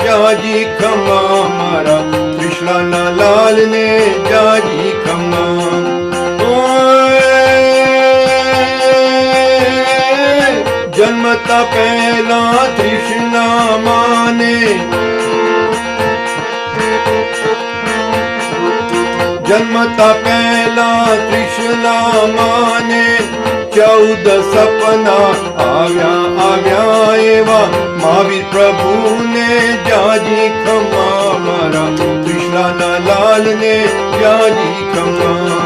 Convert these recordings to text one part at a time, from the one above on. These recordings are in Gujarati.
જાજી ખમા મારા કૃષ્ણના લાલ ને જાજી ખમા. જન્મતા પહેલા તૃષ્ણા માને, જન્મતા પહેલા તૃષ્ણા માને 14 સપના આવ્યા એવા મહાવીર પ્રભુને જાજી ખમા મારા કૃષ્ણના લાલ ને જાજી ખમા.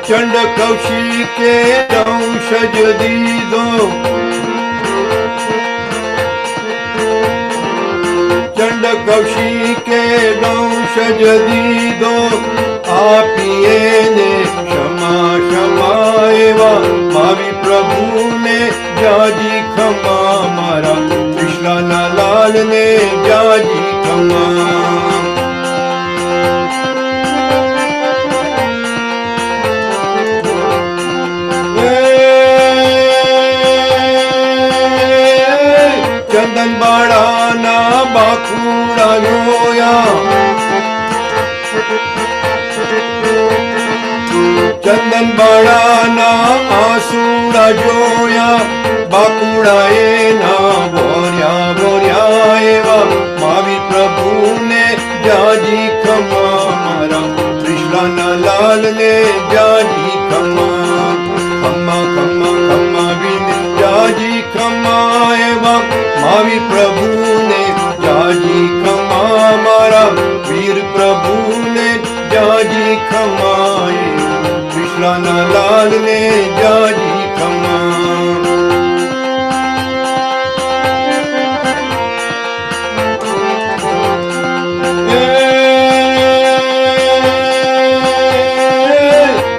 ચંડ કૌશિકે દંશજ દીધો, ચંડ કૌશિકે દંશજ દીધો આપીએ ને ક્ષમા ક્ષમા એવા મહાવીર પ્રભુને જાજી ખમા મારા કૃષ્ણના લાલ ને જાજી ખમા. ચંદન બાળાના બાકુડા જોયા, ચંદન બાળાના આંસુડા જોયા બાકુડા એના ભોર્યા ભોર્યા એવા મહાવીર પ્રભુને જાજી ખમા મારા કૃષ્ણના લાલ ને જાજી ખમા. ખમા ખમા ખમા વિન જાજી ખમા એવા મહાવીર પ્રભુને જાજી ખમા મારા વીર પ્રભુને જાજી ખમા કૃષ્ણના લાલ ને જાજી ખમા.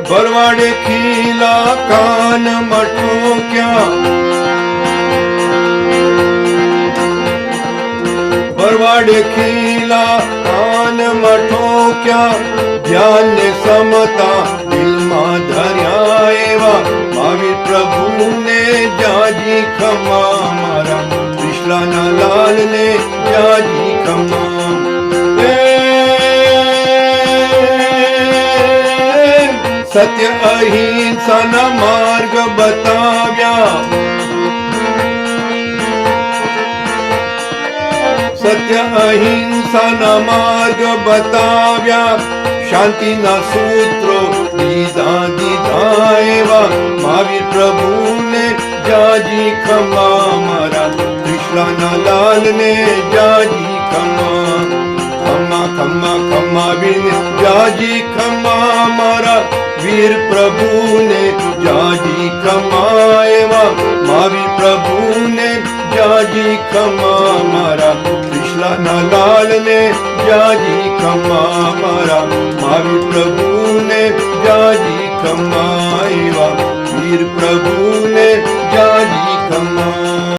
ભરવાડે ખીલા કાન મઠો ક્યાં, ભરવાડે ખીલા કાન મઠો ક્યાં ધ્યાન ને સમતા દિલમાં ધર્યા એવા મહાવીર પ્રભુને જાજી ખમા મારા કૃષ્ણના લાલ ને જાજી ખમા. સત્ય અહિંસાના માર્ગ બતાવ્યા, સત્ય અહિંસાના માર્ગ બતાવ્યા શાંતિના સૂત્રો દીધા દીધા એવા મહાવીર પ્રભુને જાજી ખમા મારા કૃષ્ણના લાલ ને જાજી ખમા. ખમા ખમા ખમા વિન જાજી ખમા મારા વીર પ્રભુને જાજી ખમા એવા મહાવીર પ્રભુને જાજી ખમા મારા કૃષ્ણના લાલ ને જાજી ખમા મારા મહાવીર પ્રભુને જાજી ખમા એવા વીર પ્રભુને જાજી ખમા.